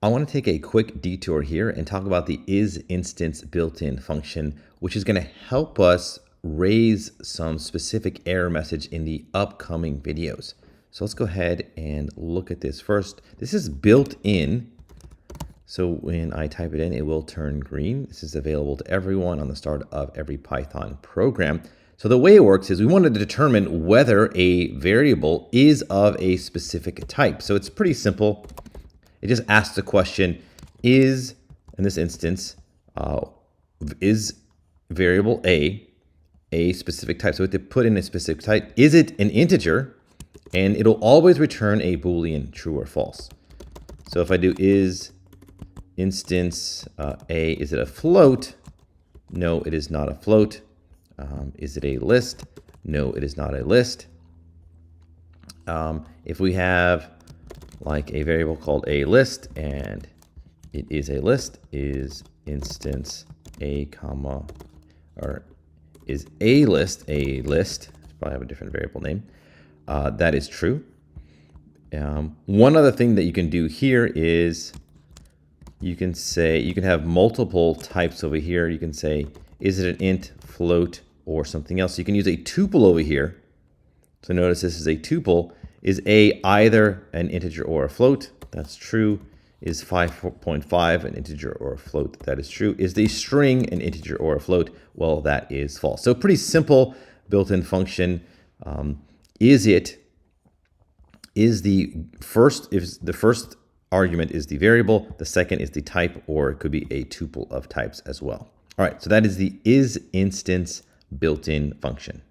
I want to take a quick detour here and talk about the isinstance built-in function, which is going to help us raise some specific error message in the upcoming videos. So let's go ahead and look at this first. This is built in. So when I type it in, it will turn green. This is available to everyone on the start of every Python program. So the way it works is we want to determine whether a variable is of a specific type. So it's pretty simple. It just asks the question, is, in this instance, is variable a specific type? So we have to put in a specific type. Is it an integer? And it'll always return a Boolean, true or false. So if I do is instance a, is it a float? No, it is not a float. Is it a list? No, it is not a list. If we have like a variable called a list and it is a list, is instance a comma, or is a list, probably have a different variable name, that is true. One other thing that you can do here is you can say, you can have multiple types over here. You can say, is it an int, float, or something else? You can use a tuple over here. So notice this is a tuple. Is a either an integer or a float? That's true. Is 5.5 an integer or a float? That is true. Is the string an integer or a float? Well, that is false. So pretty simple built-in function. Is the first argument is the variable, the second is the type, or it could be a tuple of types as well. All right, so that is the isinstance built-in function.